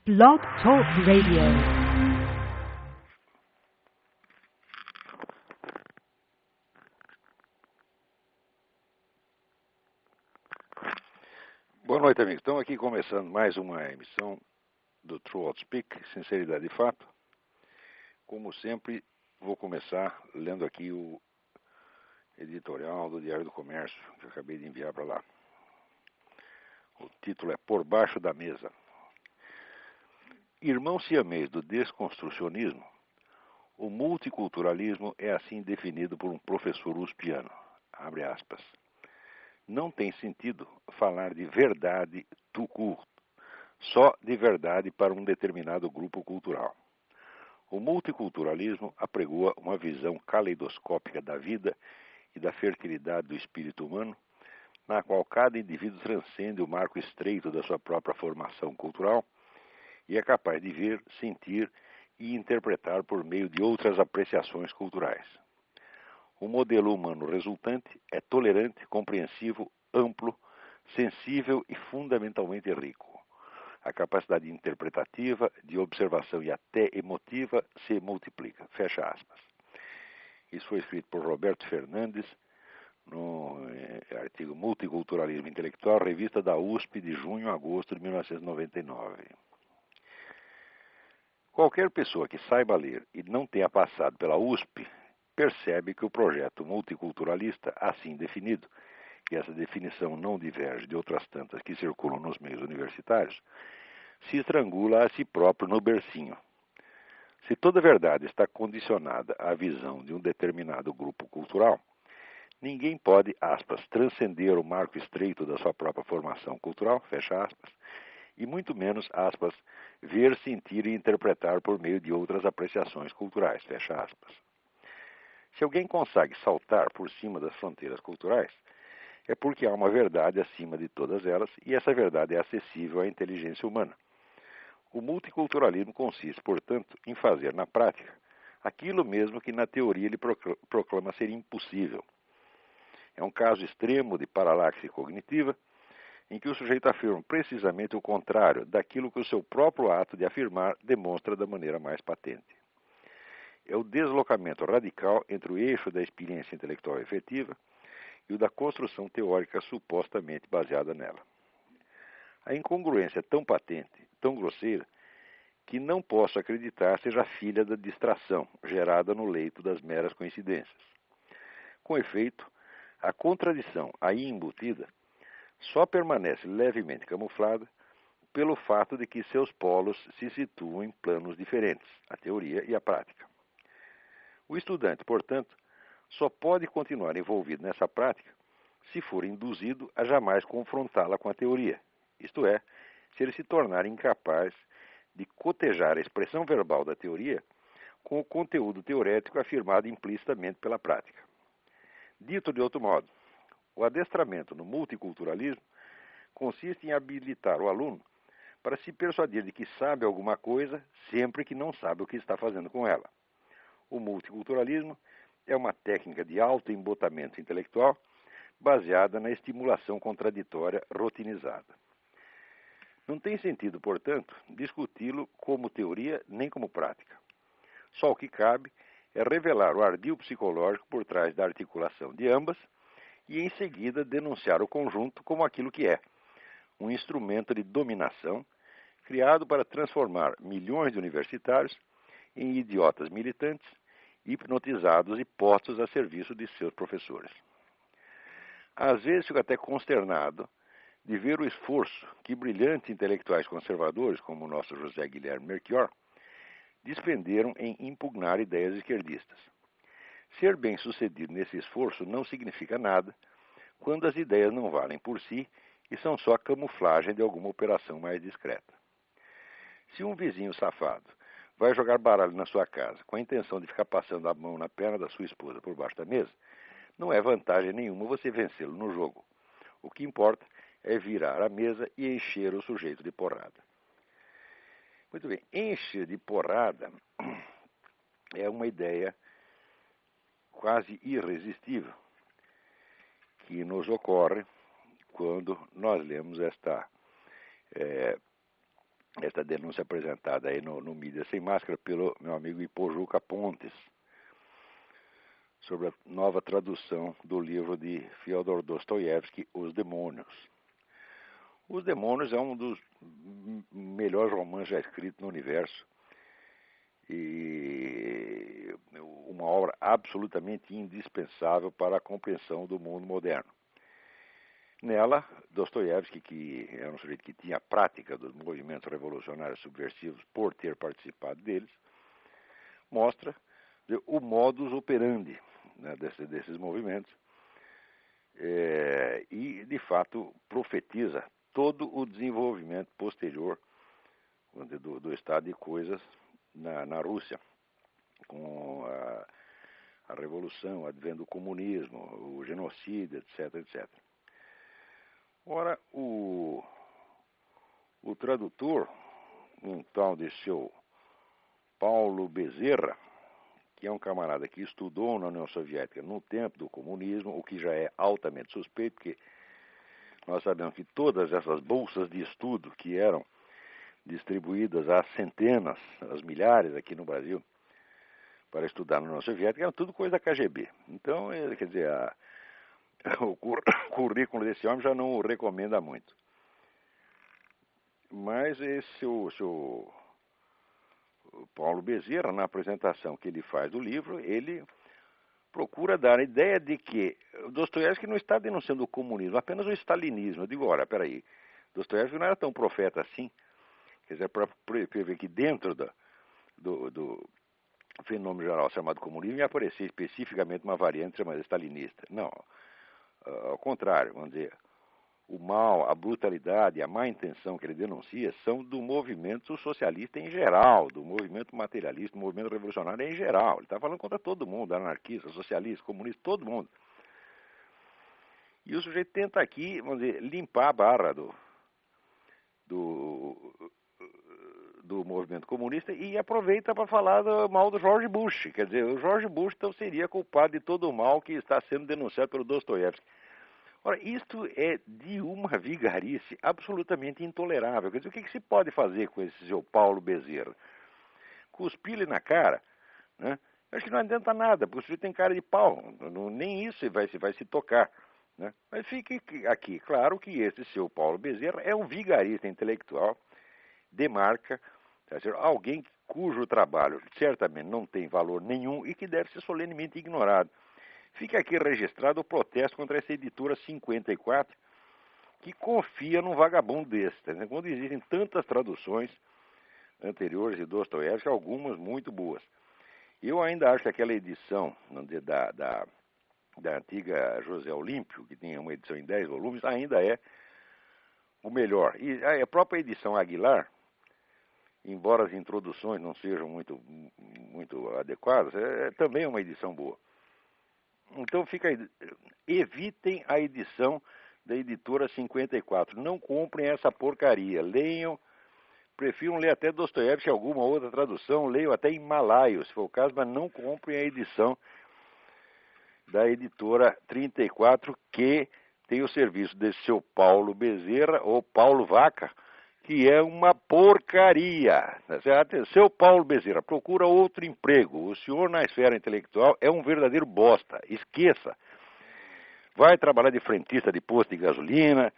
Blog Talk Radio. Boa noite, amigos. Estamos aqui começando mais uma emissão do True Outspeak, Sinceridade e Fato. Como sempre, vou começar lendo aqui o editorial do Diário do Comércio, que eu acabei de enviar para lá. O título é Por Baixo da Mesa. Irmão siamês do desconstrucionismo, o multiculturalismo é assim definido por um professor uspiano. Abre aspas. Não tem sentido falar de verdade tout court, só de verdade para um determinado grupo cultural. O multiculturalismo apregoa uma visão caleidoscópica da vida e da fertilidade do espírito humano, na qual cada indivíduo transcende o marco estreito da sua própria formação cultural e é capaz de ver, sentir e interpretar por meio de outras apreciações culturais. O modelo humano resultante é tolerante, compreensivo, amplo, sensível e fundamentalmente rico. A capacidade interpretativa, de observação e até emotiva se multiplica. Fecha aspas. Isso foi escrito por Roberto Fernandes no artigo Multiculturalismo Intelectual, revista da USP de junho a agosto de 1999. Qualquer pessoa que saiba ler e não tenha passado pela USP percebe que o projeto multiculturalista, assim definido, e essa definição não diverge de outras tantas que circulam nos meios universitários, se estrangula a si próprio no bercinho. Se toda verdade está condicionada à visão de um determinado grupo cultural, ninguém pode, aspas, transcender o marco estreito da sua própria formação cultural, fecha aspas, e muito menos, aspas, ver, sentir e interpretar por meio de outras apreciações culturais, fecha aspas. Se alguém consegue saltar por cima das fronteiras culturais, é porque há uma verdade acima de todas elas e essa verdade é acessível à inteligência humana. O multiculturalismo consiste, portanto, em fazer na prática aquilo mesmo que na teoria ele proclama ser impossível. É um caso extremo de paralaxe cognitiva, em que o sujeito afirma precisamente o contrário daquilo que o seu próprio ato de afirmar demonstra da maneira mais patente. É o deslocamento radical entre o eixo da experiência intelectual efetiva e o da construção teórica supostamente baseada nela. A incongruência é tão patente, tão grosseira, que não posso acreditar seja filha da distração gerada no leito das meras coincidências. Com efeito, a contradição aí embutida só permanece levemente camuflada pelo fato de que seus polos se situam em planos diferentes, a teoria e a prática. O estudante, portanto, só pode continuar envolvido nessa prática se for induzido a jamais confrontá-la com a teoria, isto é, se ele se tornar incapaz de cotejar a expressão verbal da teoria com o conteúdo teorético afirmado implicitamente pela prática. Dito de outro modo, o adestramento no multiculturalismo consiste em habilitar o aluno para se persuadir de que sabe alguma coisa sempre que não sabe o que está fazendo com ela. O multiculturalismo é uma técnica de autoembotamento intelectual baseada na estimulação contraditória rotinizada. Não tem sentido, portanto, discuti-lo como teoria nem como prática. Só o que cabe é revelar o ardil psicológico por trás da articulação de ambas e, em seguida, denunciar o conjunto como aquilo que é, um instrumento de dominação criado para transformar milhões de universitários em idiotas militantes, hipnotizados e postos a serviço de seus professores. Às vezes fico até consternado de ver o esforço que brilhantes intelectuais conservadores, como o nosso José Guilherme Melchior, despenderam em impugnar ideias esquerdistas. Ser bem-sucedido nesse esforço não significa nada quando as ideias não valem por si e são só camuflagem de alguma operação mais discreta. Se um vizinho safado vai jogar baralho na sua casa com a intenção de ficar passando a mão na perna da sua esposa por baixo da mesa, não é vantagem nenhuma você vencê-lo no jogo. O que importa é virar a mesa e encher o sujeito de porrada. Muito bem, encher de porrada é uma ideia quase irresistível que nos ocorre quando nós lemos esta esta denúncia apresentada aí no Mídia Sem Máscara pelo meu amigo Ipojuca Pontes, sobre a nova tradução do livro de Fyodor Dostoiévski, Os Demônios. Os Demônios é um dos melhores romances já escritos no universo e uma obra absolutamente indispensável para a compreensão do mundo moderno. Nela, Dostoiévski, que era um sujeito que tinha a prática dos movimentos revolucionários subversivos por ter participado deles, mostra o modus operandi, né, desses movimentos e, de fato, profetiza todo o desenvolvimento posterior do estado de coisas na Rússia, com a revolução, o advento do comunismo, o genocídio, etc, etc. Ora, o tradutor, um tal de seu Paulo Bezerra, que é um camarada que estudou na União Soviética no tempo do comunismo, o que já é altamente suspeito, porque nós sabemos que todas essas bolsas de estudo que eram distribuídas às centenas, às milhares aqui no Brasil, para estudar na União Soviética, eram tudo coisa da KGB. Então, quer dizer, o currículo desse homem já não o recomenda muito. Mas esse o Paulo Bezerra, na apresentação que ele faz do livro, ele procura dar a ideia de que Dostoiévski não está denunciando o comunismo, apenas o stalinismo. Eu digo, ora, peraí, Dostoiévski não era tão profeta assim. Quer dizer, para prever que dentro do fenômeno geral chamado comunismo ia aparecer especificamente uma variante chamada stalinista. Não, ao contrário, vamos dizer, o mal, a brutalidade, a má intenção que ele denuncia são do movimento socialista em geral, do movimento materialista, do movimento revolucionário em geral. Ele está falando contra todo mundo, anarquista, socialista, comunista, todo mundo. E o sujeito tenta aqui, vamos dizer, limpar a barra do movimento comunista e aproveita para falar mal do George Bush. Quer dizer, o George Bush então seria culpado de todo o mal que está sendo denunciado pelo Dostoiévski. Ora, isto é de uma vigarice absolutamente intolerável. Quer dizer, o que se pode fazer com esse seu Paulo Bezerra? Cuspir-lhe na cara, né? Acho que não adianta nada, porque o sujeito tem cara de pau, nem isso vai se tocar. Né? Mas fique aqui claro que esse seu Paulo Bezerra é um vigarista intelectual de marca, tá certo? Alguém cujo trabalho certamente não tem valor nenhum e que deve ser solenemente ignorado. Fica aqui registrado o protesto contra essa editora 54, que confia num vagabundo desse. Tá? Quando existem tantas traduções anteriores de Dostoiévski, algumas muito boas. Eu ainda acho que aquela edição da antiga José Olímpio, que tinha uma edição em 10 volumes, ainda é o melhor. E a própria edição Aguilar, embora as introduções não sejam muito adequadas, também é uma edição boa. Então evitem a edição da editora 54. Não comprem essa porcaria. Leiam, prefiram ler até Dostoiévski, alguma outra tradução, leiam até em malaio, se for o caso, mas não comprem a edição da editora 34, que tem o serviço desse seu Paulo Bezerra, ou Paulo Vaca, que é uma porcaria. Seu Paulo Bezerra, procura outro emprego. O senhor na esfera intelectual é um verdadeiro bosta. Esqueça. Vai trabalhar de frentista de posto de gasolina,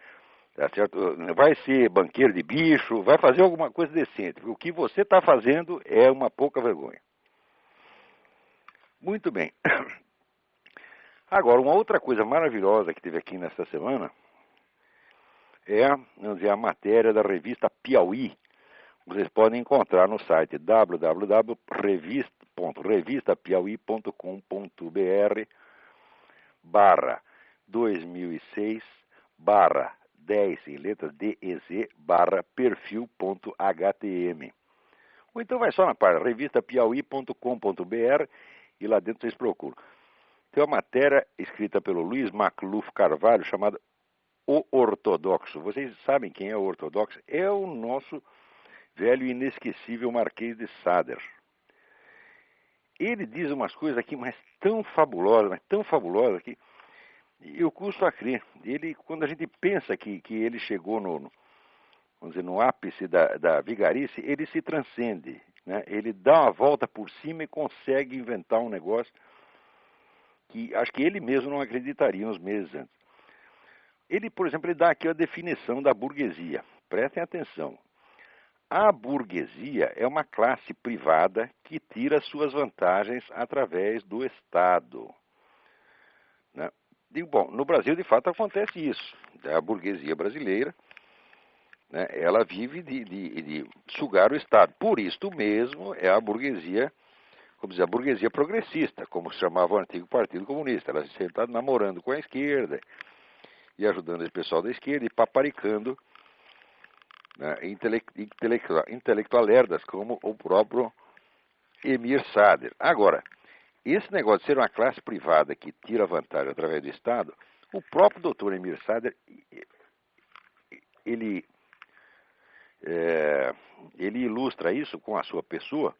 tá certo? Vai ser banqueiro de bicho, vai fazer alguma coisa decente. O que você está fazendo é uma pouca vergonha. Muito bem. Agora, uma outra coisa maravilhosa que teve aqui nesta semana é, vamos dizer, a matéria da revista Piauí. Vocês podem encontrar no site www.revistapiauí.com.br/2006/10 em letras DEZ/perfil.htm. Ou então vai só na página revistapiauí.com.br e lá dentro vocês procuram. Tem uma matéria escrita pelo Luiz Macluf Carvalho chamada O Ortodoxo. Vocês sabem quem é o Ortodoxo? É o nosso velho e inesquecível Marquês de Sade. Ele diz umas coisas aqui, mas tão fabulosas que eu custo a crer. Quando a gente pensa que ele chegou vamos dizer, no ápice da vigarice, ele se transcende, né? Ele dá uma volta por cima e consegue inventar um negócio que acho que ele mesmo não acreditaria uns meses antes. Ele, por exemplo, ele dá aqui a definição da burguesia. Prestem atenção. A burguesia é uma classe privada que tira suas vantagens através do Estado, né? Digo, bom, no Brasil, de fato, acontece isso. A burguesia brasileira, né, ela vive de sugar o Estado. Por isto mesmo, é a burguesia, como dizer, a burguesia progressista, como se chamava o antigo Partido Comunista. Ela sempre está namorando com a esquerda e ajudando esse pessoal da esquerda e paparicando, né, intelectualerdas como o próprio Emir Sader. Agora, esse negócio de ser uma classe privada que tira vantagem através do Estado, o próprio doutor Emir Sader, ele ilustra isso com a sua pessoa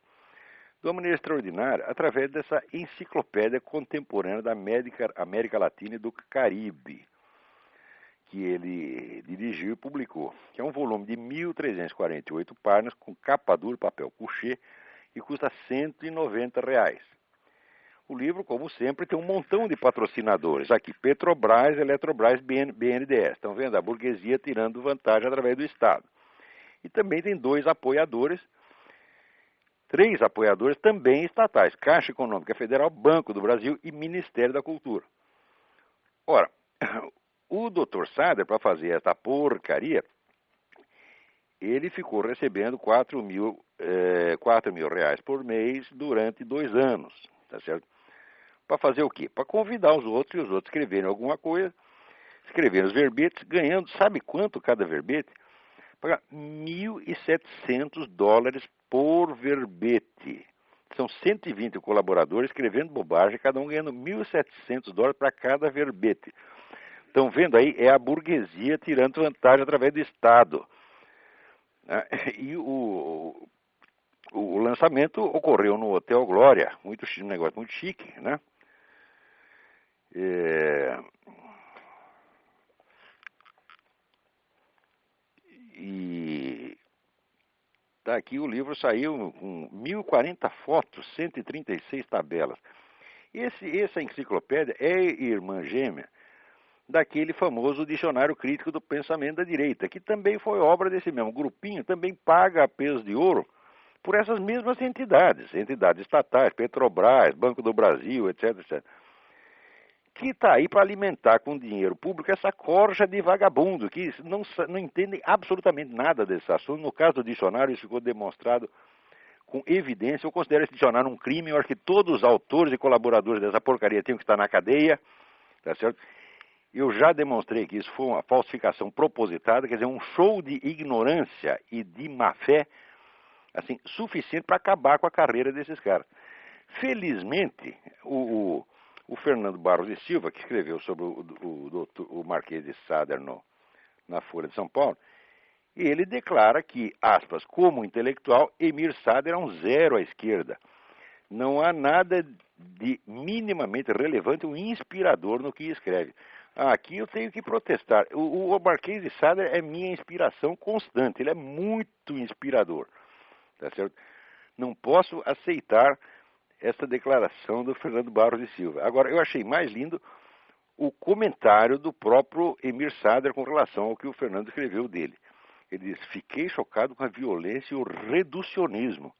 de uma maneira extraordinária através dessa enciclopédia contemporânea da América Latina e do Caribe, que ele dirigiu e publicou, que é um volume de 1.348 páginas, com capa dura, papel couché, e custa R$ 190. O livro, como sempre, tem um montão de patrocinadores. Aqui, Petrobras, Eletrobras, BNDES. Estão vendo? A burguesia tirando vantagem através do Estado. E também tem três apoiadores também estatais: Caixa Econômica Federal, Banco do Brasil e Ministério da Cultura. Ora, o Dr. Sader, para fazer essa porcaria, ele ficou recebendo R$ 4.000 reais por mês durante 2 anos, tá certo? Para fazer o quê? Para convidar os outros e os outros escreverem alguma coisa, escreverem os verbetes, ganhando, sabe quanto cada verbete? Pagar $1.700 por verbete. São 120 colaboradores escrevendo bobagem, cada um ganhando $1.700 para cada verbete. Estão vendo aí? É a burguesia tirando vantagem através do Estado. E o lançamento ocorreu no Hotel Glória, um negócio muito chique, né? E tá aqui, o livro saiu com 1.040 fotos, 136 tabelas. Essa enciclopédia é irmã gêmea daquele famoso Dicionário Crítico do Pensamento da Direita, que também foi obra desse mesmo grupinho, também paga a peso de ouro por essas mesmas entidades estatais, Petrobras, Banco do Brasil, etc, etc, que está aí para alimentar com dinheiro público essa corja de vagabundo, que não entendem absolutamente nada desse assunto. No caso do dicionário, isso ficou demonstrado com evidência. Eu considero esse dicionário um crime. Eu acho que todos os autores e colaboradores dessa porcaria tinham que estar na cadeia, tá certo? Eu já demonstrei que isso foi uma falsificação propositada, quer dizer, um show de ignorância e de má-fé, assim, suficiente para acabar com a carreira desses caras. Felizmente, o Fernando Barros e Silva, que escreveu sobre o Marquês de Sader na Folha de São Paulo, ele declara que, aspas, como intelectual, Emir Sader é um zero à esquerda. Não há nada de minimamente relevante ou inspirador no que escreve. Aqui eu tenho que protestar. O Marquês de Sader é minha inspiração constante. Ele é muito inspirador. Tá certo? Não posso aceitar essa declaração do Fernando Barros de Silva. Agora, eu achei mais lindo o comentário do próprio Emir Sader com relação ao que o Fernando escreveu dele. Ele diz: fiquei chocado com a violência e o reducionismo.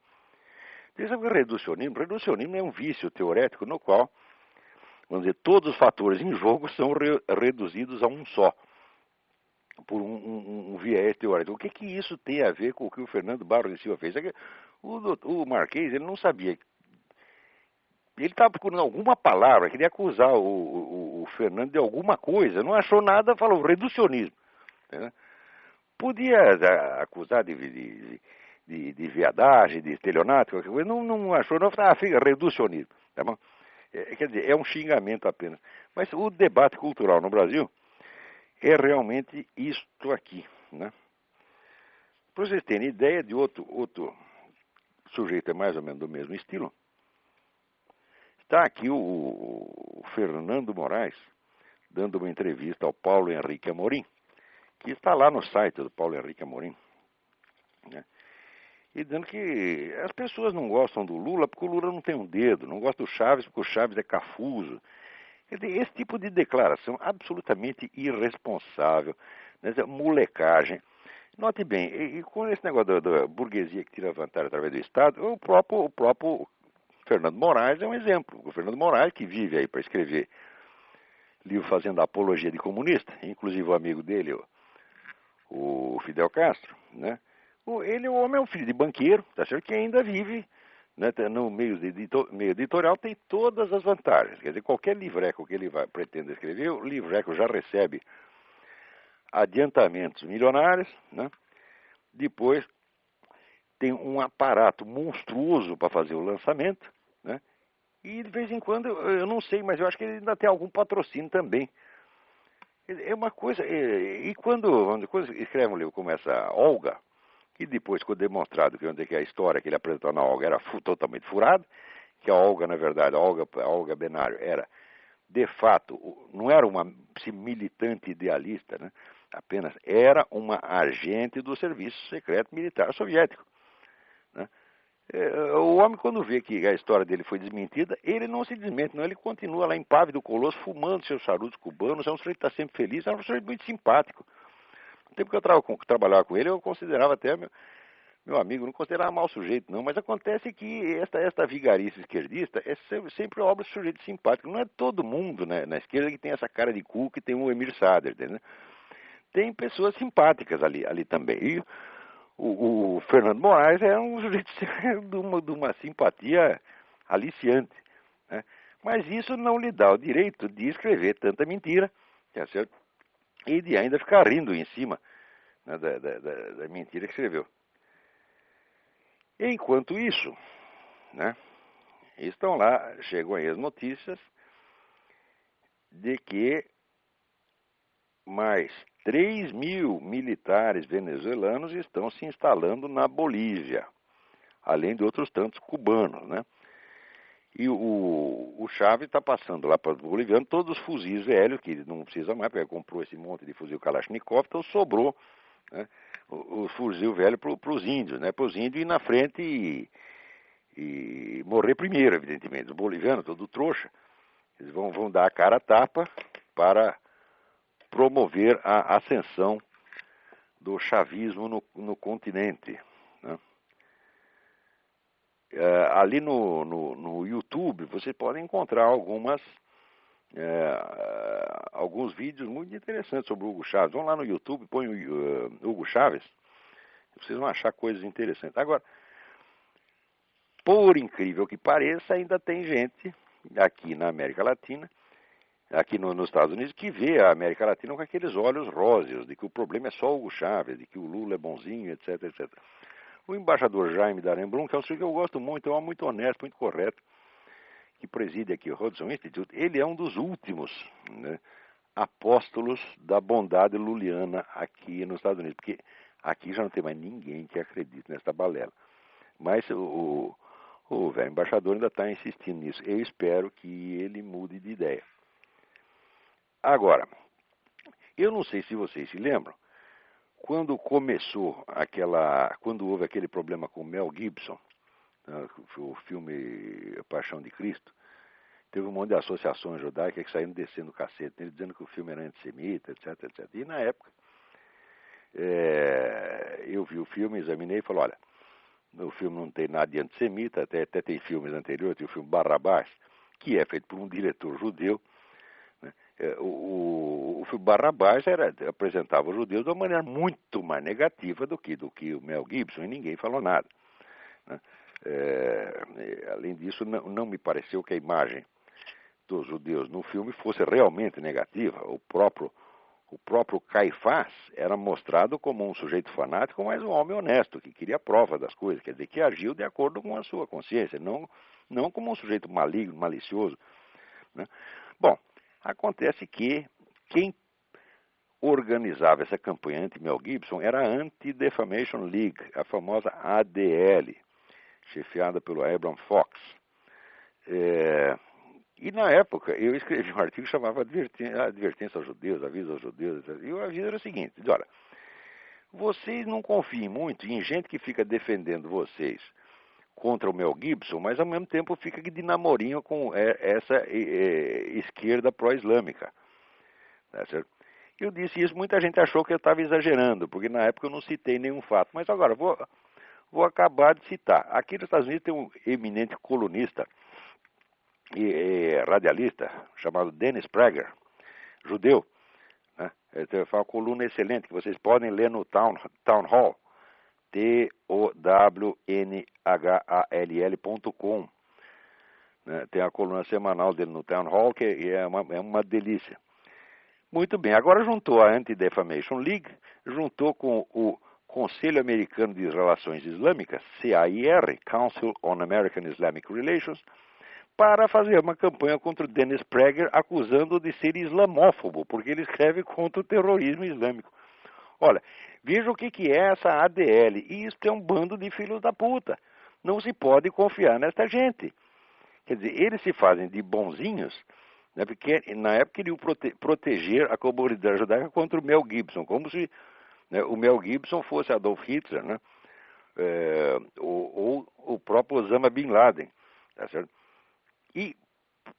Você sabe o que é reducionismo? Reducionismo é um vício teorético no qual, vamos dizer, todos os fatores em jogo são reduzidos a um só, por um viés teórico. O que isso tem a ver com o que o Fernando Barros de Silva fez? É que o Marquês, ele não sabia. Ele estava procurando alguma palavra, queria acusar o Fernando de alguma coisa, não achou nada, falou reducionismo. Né? Podia acusar de viadagem, de estelionato, qualquer coisa, não achou, não, fica reducionismo. Tá bom? Quer dizer, é um xingamento apenas. Mas o debate cultural no Brasil é realmente isto aqui. Né? Para vocês terem ideia de outro sujeito, é mais ou menos do mesmo estilo, está aqui o Fernando Moraes dando uma entrevista ao Paulo Henrique Amorim, que está lá no site do Paulo Henrique Amorim. né? E dizendo que as pessoas não gostam do Lula porque o Lula não tem um dedo, não gostam do Chaves porque o Chaves é cafuso. Quer dizer, esse tipo de declaração absolutamente irresponsável, né? Molecagem. Note bem, e com esse negócio da burguesia que tira vantagem através do Estado, o próprio Fernando Moraes é um exemplo. O Fernando Moraes, que vive aí para escrever livro fazendo apologia de comunista, inclusive o amigo dele, o Fidel Castro, né? O homem é um filho de banqueiro, tá certo? Que ainda vive, né, no meio editorial, tem todas as vantagens. Quer dizer, qualquer livreco que ele pretenda escrever, o livreco já recebe adiantamentos milionários, né? Depois tem um aparato monstruoso para fazer o lançamento, né? E de vez em quando, eu não sei, mas eu acho que ele ainda tem algum patrocínio também. É uma coisa, e quando escreve um livro como essa Olga, que depois ficou demonstrado que a história que ele apresentou na Olga era totalmente furada, que a Olga, na verdade, a Olga Benário era, de fato, não era uma militante idealista, né? Apenas era uma agente do Serviço Secreto Militar Soviético, né? O homem, quando vê que a história dele foi desmentida, ele não se desmente, não. Ele continua lá em Pave do Colosso, fumando seus charutos cubanos. É um sujeito que está sempre feliz, é um sujeito muito simpático. No tempo que eu trabalhava com ele, eu considerava até meu amigo, não considerava mau sujeito, não. Mas acontece que esta vigarice esquerdista é sempre obra de sujeito simpático. Não é todo mundo, né, na esquerda que tem essa cara de cu que tem o Emir Sader, né? Tem pessoas simpáticas ali também. E o Fernando Moraes é um sujeito de uma simpatia aliciante, né? Mas isso não lhe dá o direito de escrever tanta mentira, tá certo? E de ainda ficar rindo em cima, né, da mentira que escreveu. Enquanto isso, né, estão lá, chegam aí as notícias de que mais 3.000 militares venezuelanos estão se instalando na Bolívia, além de outros tantos cubanos, né? E o Chávez está passando lá para os bolivianos todos os fuzis velhos, que não precisa mais, porque ele comprou esse monte de fuzil Kalashnikov, então sobrou, né, o fuzil velho para os índios, né? Para os índios ir na frente e morrer primeiro, evidentemente. Os bolivianos, todo trouxa, eles vão dar a cara a tapa para promover a ascensão do chavismo no continente, né? Ali no YouTube você pode encontrar alguns vídeos muito interessantes sobre o Hugo Chávez. Vão lá no YouTube, põe o Hugo Chávez, vocês vão achar coisas interessantes. Agora, por incrível que pareça, ainda tem gente aqui na América Latina, aqui nos Estados Unidos, que vê a América Latina com aqueles olhos róseos, de que o problema é só o Hugo Chávez, de que o Lula é bonzinho, etc, etc. O embaixador Jaime Daremblum, que é um sujeito que eu gosto muito, é um homem muito honesto, muito correto, que preside aqui o Hudson Institute, ele é um dos últimos, né, apóstolos da bondade luliana aqui nos Estados Unidos, porque aqui já não tem mais ninguém que acredite nessa balela. Mas o velho embaixador ainda está insistindo nisso. Eu espero que ele mude de ideia. Agora, eu não sei se vocês se lembram, quando houve aquele problema com o Mel Gibson, né, o filme A Paixão de Cristo, teve um monte de associações judaicas que saíram descendo o cacete, ele dizendo que o filme era antissemita, etc, etc. E na época, eu vi o filme, examinei e falei, olha, o filme não tem nada de antissemita, até tem filmes anteriores, tem o filme Barrabás, que é feito por um diretor judeu, né? O filme Barrabás apresentava os judeus de uma maneira muito mais negativa do que o Mel Gibson, e ninguém falou nada, né? Além disso, não me pareceu que a imagem dos judeus no filme fosse realmente negativa. O próprio Caifás era mostrado como um sujeito fanático, mas um homem honesto, que queria prova das coisas, quer dizer, que agiu de acordo com a sua consciência, não como um sujeito maligno, malicioso, né? Bom, acontece que quem organizava essa campanha anti-Mel Gibson era a Anti-Defamation League, a famosa ADL, chefiada pelo Abraham Fox. E na época eu escrevi um artigo que chamava Advertência aos Judeus, Aviso aos Judeus, e o aviso era o seguinte, olha, vocês não confiem muito em gente que fica defendendo vocês contra o Mel Gibson, mas ao mesmo tempo fica de namorinho com essa esquerda pró-islâmica. Tá certo? Eu disse isso, muita gente achou que eu estava exagerando, porque na época eu não citei nenhum fato. Mas agora, vou acabar de citar. Aqui nos Estados Unidos tem um eminente colunista e radialista chamado Dennis Prager, judeu. Né? Ele faz uma coluna excelente que vocês podem ler no Town Hall, TOWNHALL.com. Né? Tem a coluna semanal dele no Town Hall, que é uma delícia. Muito bem, agora juntou a Anti-Defamation League, juntou com o Conselho Americano de Relações Islâmicas, CAIR, Council on American Islamic Relations, para fazer uma campanha contra o Dennis Prager, acusando-o de ser islamófobo, porque ele escreve contra o terrorismo islâmico. Olha, veja o que é essa ADL. Isso é um bando de filhos da puta. Não se pode confiar nesta gente. Quer dizer, eles se fazem de bonzinhos, né, porque na época queriam proteger a comunidade judaica contra o Mel Gibson, como se, né, o Mel Gibson fosse Adolf Hitler, né, ou o próprio Osama Bin Laden. Tá certo? E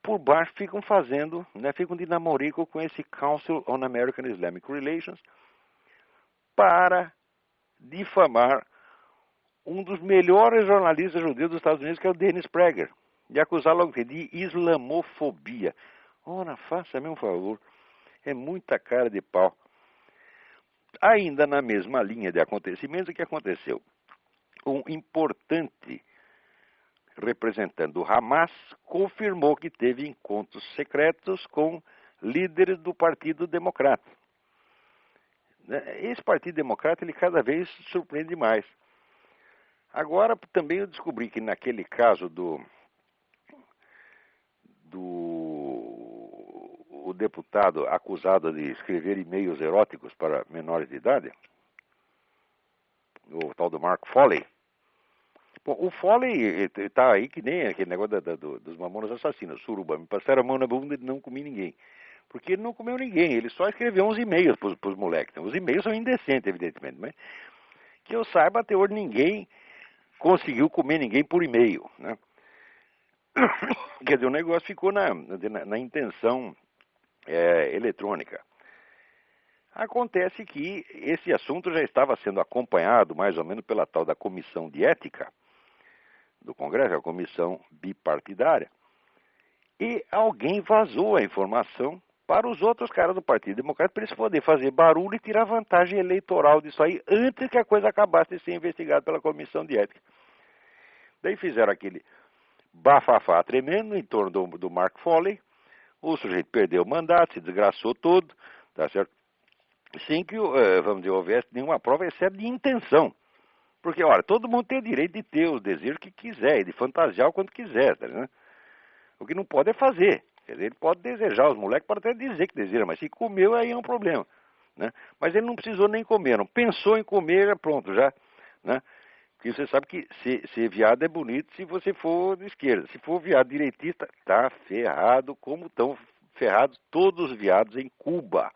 por baixo ficam fazendo, né, ficam de namorico com esse Council on American Islamic Relations para difamar um dos melhores jornalistas judeus dos Estados Unidos, que é o Dennis Prager, e acusá-lo de islamofobia. Ora, faça-me um favor, é muita cara de pau. Ainda na mesma linha de acontecimentos, o que aconteceu? Um importante representante do Hamas confirmou que teve encontros secretos com líderes do Partido Democrata. Esse Partido Democrata, ele cada vez surpreende mais. Agora, também eu descobri que naquele caso o deputado acusado de escrever e-mails eróticos para menores de idade, o tal do Mark Foley. Bom, o Foley está aí que nem aquele negócio dos mamonas assassinos, suruba. Me passaram a mão na bunda e não comi ninguém. Porque ele não comeu ninguém, ele só escreveu uns e-mails para os moleques. Os e-mails são indecentes, evidentemente, mas que eu saiba, até hoje ninguém conseguiu comer ninguém por e-mail, né? Quer dizer, o negócio ficou na intenção eletrônica. Acontece que esse assunto já estava sendo acompanhado mais ou menos pela tal da Comissão de Ética do Congresso, a comissão bipartidária, e alguém vazou a informação para os outros caras do Partido Democrata para eles poderem fazer barulho e tirar vantagem eleitoral disso aí antes que a coisa acabasse de ser investigada pela Comissão de Ética. Daí fizeram aquele bafafá tremendo em torno do Mark Foley, o sujeito perdeu o mandato, se desgraçou todo, tá certo? Sem que, vamos dizer, houvesse nenhuma prova, exceto de intenção. Porque, olha, todo mundo tem o direito de ter o desejo que quiser, e de fantasiar o quanto quiser, tá, né? O que não pode é fazer. Quer dizer, ele pode desejar, os moleques podem até dizer que deseja, mas se comeu, aí é um problema, né? Mas ele não precisou nem comer, não pensou em comer, pronto, já, né? Porque você sabe que ser viado é bonito se você for de esquerda. Se for viado direitista, tá ferrado, como estão ferrados todos os viados em Cuba,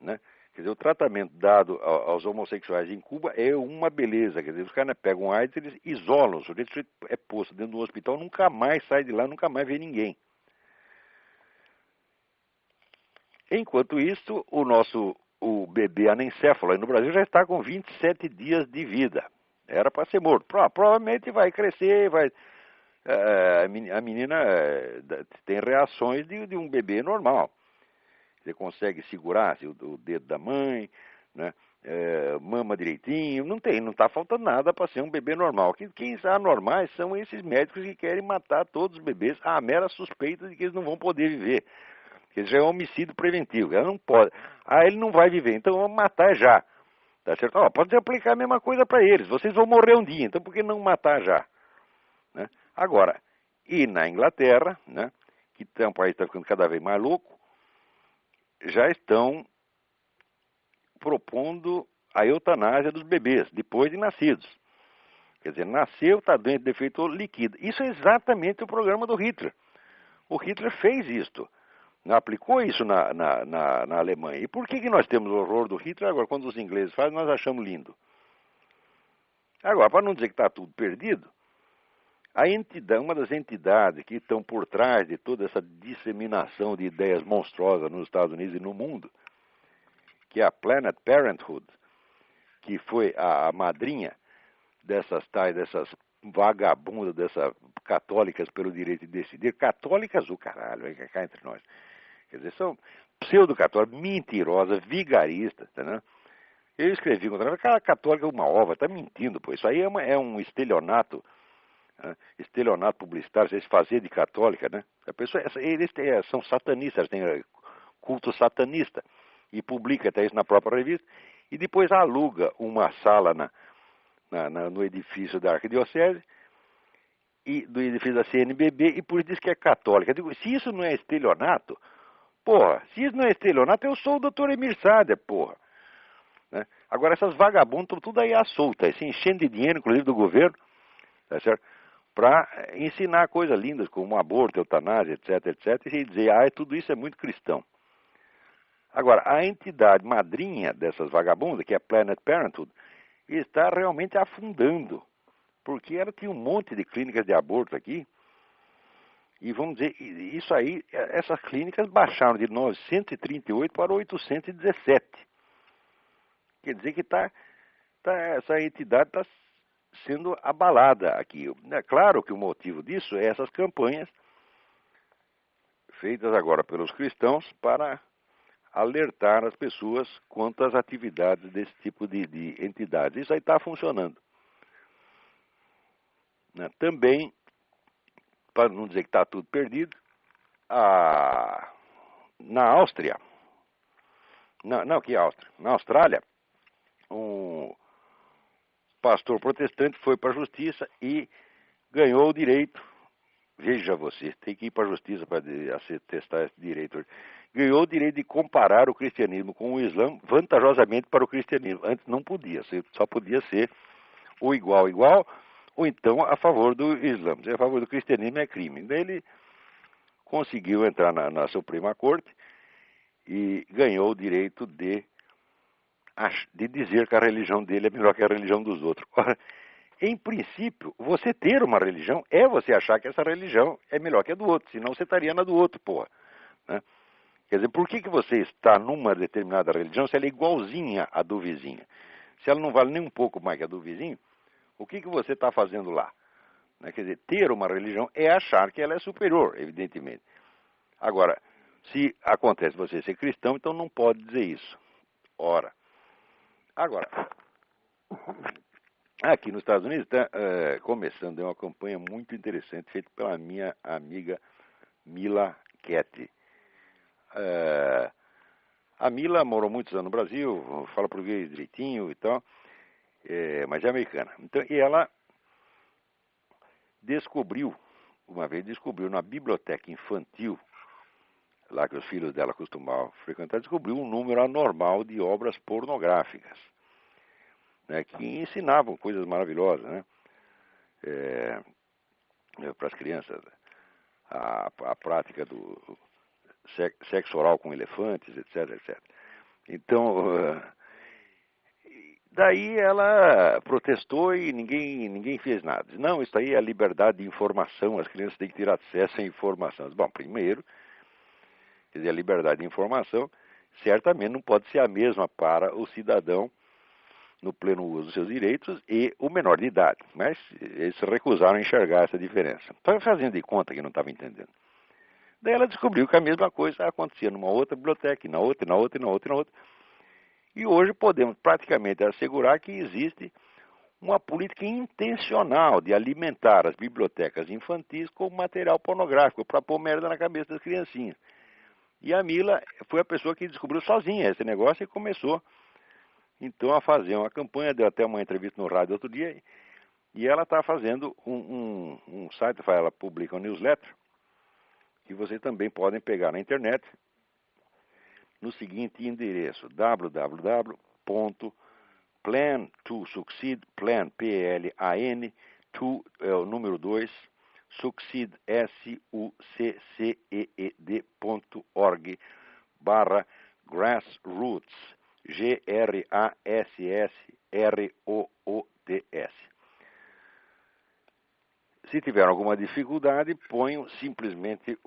né? Quer dizer, o tratamento dado aos homossexuais em Cuba é uma beleza. Quer dizer, os caras pegam AIDS, eles isolam, o sujeito é posto dentro do hospital, nunca mais sai de lá, nunca mais vê ninguém. Enquanto isso, o bebê anencéfalo aí no Brasil já está com 27 dias de vida. Era para ser morto. Provavelmente vai crescer, a menina tem reações de um bebê normal. Você consegue segurar o dedo da mãe, né? Mama direitinho, não está faltando nada para ser um bebê normal. Quem anormais são esses médicos que querem matar todos os bebês à mera suspeita de que eles não vão poder viver. Que já é um homicídio preventivo, ela não pode. Ele não vai viver, então vamos matar já. Tá certo? Pode aplicar a mesma coisa para eles, vocês vão morrer um dia, então por que não matar já? Né? Agora, e na Inglaterra, né, que é um país que está ficando cada vez mais louco, já estão propondo a eutanásia dos bebês, depois de nascidos. Quer dizer, nasceu, está doente, defeituoso, liquida. Isso é exatamente o programa do Hitler. O Hitler fez isto. Aplicou isso na Alemanha. E por que nós temos o horror do Hitler agora? Quando os ingleses fazem, nós achamos lindo. Agora, para não dizer que está tudo perdido, a entidade, uma das entidades que estão por trás de toda essa disseminação de ideias monstruosas nos Estados Unidos e no mundo, que é a Planned Parenthood, que foi a madrinha dessas vagabundas, dessas católicas pelo direito de decidir, católicas o caralho, vem cá entre nós. Quer dizer, são pseudo-católicas, mentirosas, vigaristas, entendeu? Eu escrevi contra ela, aquela católica é uma ova, está mentindo, pô. Isso aí é um estelionato, né? Estelionato publicitário, se fazer de católica, né? A pessoa, eles são satanistas, têm culto satanista, e publica até isso na própria revista, e depois aluga uma sala no edifício da Arquidiocese, e do edifício da CNBB, e por isso diz que é católica. Eu digo, se isso não é estelionato, porra, se isso não é estelionato, eu sou o doutor Emir Sader, porra. Né? Agora, essas vagabundas estão tudo aí à solta, se enchendo de dinheiro, inclusive do governo, tá certo? Para ensinar coisas lindas como aborto, eutanásia, etc, etc, e dizer, tudo isso é muito cristão. Agora, a entidade madrinha dessas vagabundas, que é a Planned Parenthood, está realmente afundando, porque ela tinha um monte de clínicas de aborto aqui, e vamos dizer, isso aí, essas clínicas baixaram de 938 para 817. Quer dizer que essa entidade está sendo abalada aqui. É claro que o motivo disso é essas campanhas feitas agora pelos cristãos para alertar as pessoas quanto às atividades desse tipo de entidades. Isso aí está funcionando. Também, para não dizer que está tudo perdido, na Áustria, que Áustria? Na Austrália, um pastor protestante foi para a justiça e ganhou o direito. Veja você, tem que ir para a justiça para testar esse direito. Ganhou o direito de comparar o cristianismo com o Islã vantajosamente para o cristianismo. Antes não podia, só podia ser ou igual, ou então a favor do Islã. A favor do cristianismo é crime. Daí ele conseguiu entrar na Suprema Corte e ganhou o direito de dizer que a religião dele é melhor que a religião dos outros. Ora, em princípio, você ter uma religião é você achar que essa religião é melhor que a do outro, senão você estaria na do outro, porra. Né? Quer dizer, por que você está numa determinada religião se ela é igualzinha à do vizinho? Se ela não vale nem um pouco mais que a do vizinho, o que você está fazendo lá? Né? Quer dizer, ter uma religião é achar que ela é superior, evidentemente. Agora, se acontece você ser cristão, então não pode dizer isso. Ora, agora, aqui nos Estados Unidos está começando uma campanha muito interessante feita pela minha amiga Mila Ketty. A Mila morou muitos anos no Brasil, fala português direitinho e tal, mas é americana. Então, e ela uma vez descobriu na biblioteca infantil, lá que os filhos dela costumavam frequentar, descobriu um número anormal de obras pornográficas, né, que ensinavam coisas maravilhosas, né, para as crianças, a prática do sexo oral com elefantes, etc, etc. Então, daí ela protestou e ninguém fez nada. Não, isso aí é a liberdade de informação, as crianças têm que ter acesso à informação. Bom, primeiro, quer dizer, a liberdade de informação certamente não pode ser a mesma para o cidadão no pleno uso dos seus direitos e o menor de idade. Mas eles se recusaram a enxergar essa diferença. Estava fazendo de conta que não estava entendendo. Daí ela descobriu que a mesma coisa acontecia numa outra biblioteca, na outra. E hoje podemos praticamente assegurar que existe uma política intencional de alimentar as bibliotecas infantis com material pornográfico para pôr merda na cabeça das criancinhas. E a Mila foi a pessoa que descobriu sozinha esse negócio e começou então a fazer uma campanha, deu até uma entrevista no rádio outro dia, e ela está fazendo um site, ela publica um newsletter, que vocês também podem pegar na internet, no seguinte endereço, www.plan2succeed, plan, P-L-A-N, 2 é o número 2, Succeed, succeed.org/grassroots, GRASSROOTS. Se tiver alguma dificuldade, ponham simplesmente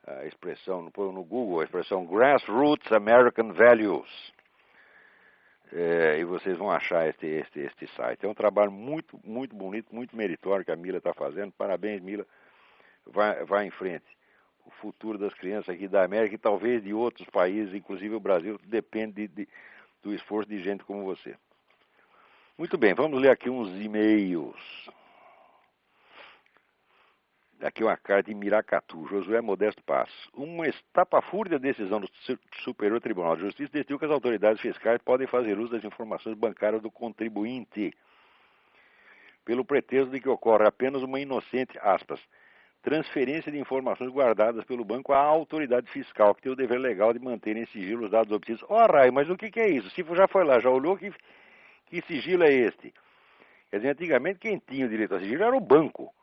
a expressão, ponham no Google a expressão Grassroots American Values. E vocês vão achar este site. É um trabalho muito, muito bonito, muito meritório que a Mila está fazendo. Parabéns, Mila. Vai em frente. O futuro das crianças aqui da América e talvez de outros países, inclusive o Brasil, depende do esforço de gente como você. Muito bem, vamos ler aqui uns e-mails. Aqui uma carta de Miracatu, Josué Modesto Passos. Uma estapafúrdia decisão do Superior Tribunal de Justiça decidiu que as autoridades fiscais podem fazer uso das informações bancárias do contribuinte, pelo pretexto de que ocorre apenas uma inocente, aspas, transferência de informações guardadas pelo banco à autoridade fiscal, que tem o dever legal de manter em sigilo os dados obtidos. Ora, mas o que é isso? Se já foi lá, já olhou, que sigilo é este? Quer dizer, antigamente quem tinha o direito a sigilo era o banco.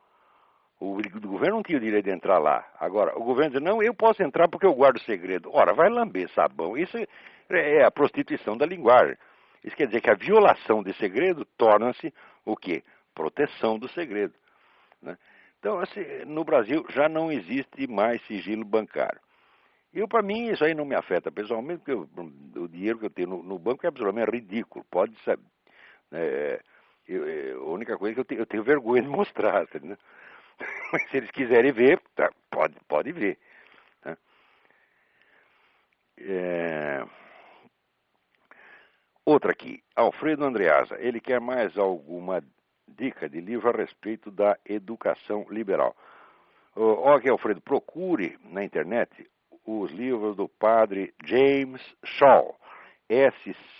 O governo não tinha o direito de entrar lá. Agora, o governo diz, não, eu posso entrar porque eu guardo segredo. Ora, vai lamber sabão. Isso é a prostituição da linguagem. Isso quer dizer que a violação de segredo torna-se o quê? Proteção do segredo. Né? Então, assim, no Brasil já não existe mais sigilo bancário. Para mim, isso aí não me afeta pessoalmente, porque o dinheiro que eu tenho no banco é absolutamente ridículo. Pode ser. A única coisa que eu tenho vergonha de mostrar, né? Mas se eles quiserem ver, tá, pode ver. Tá? Outra aqui, Alfredo Andreasa. Ele quer mais alguma dica de livro a respeito da educação liberal. Ok, Alfredo, procure na internet os livros do padre James Schall, Schall.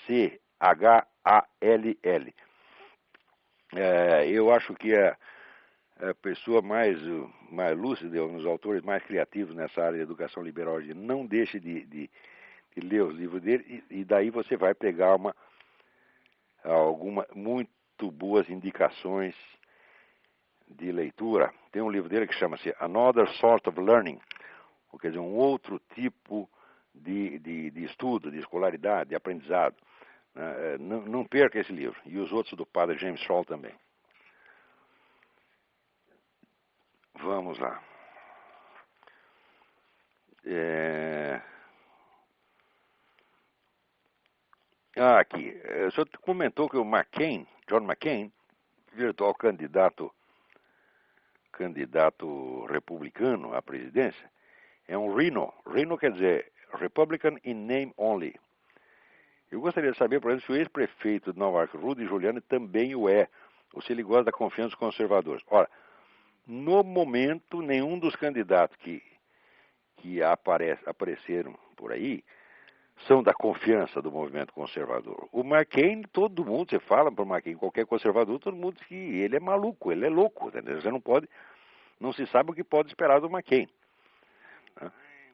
Eu acho que a pessoa mais lúcida, um dos autores mais criativos nessa área de educação liberal, não deixe de ler os livros dele, e daí você vai pegar alguma muito boas indicações de leitura. Tem um livro dele que chama-se Another Sort of Learning, quer dizer, um outro tipo de estudo, de escolaridade, de aprendizado. Não perca esse livro. E os outros do padre James Schall também. Vamos lá. Aqui. O senhor comentou que o John McCain, virtual candidato republicano à presidência, é um Rhino. Rhino quer dizer Republican in name only. Eu gostaria de saber, por exemplo, se o ex-prefeito de Nova York, Rudy Giuliani, também o é, ou se ele gosta da confiança dos conservadores. Ora, no momento, nenhum dos candidatos que apareceram por aí são da confiança do movimento conservador. O McCain, todo mundo, você fala para o McCain, qualquer conservador, todo mundo diz que ele é maluco, ele é louco. Entendeu? Você não se sabe o que pode esperar do McCain.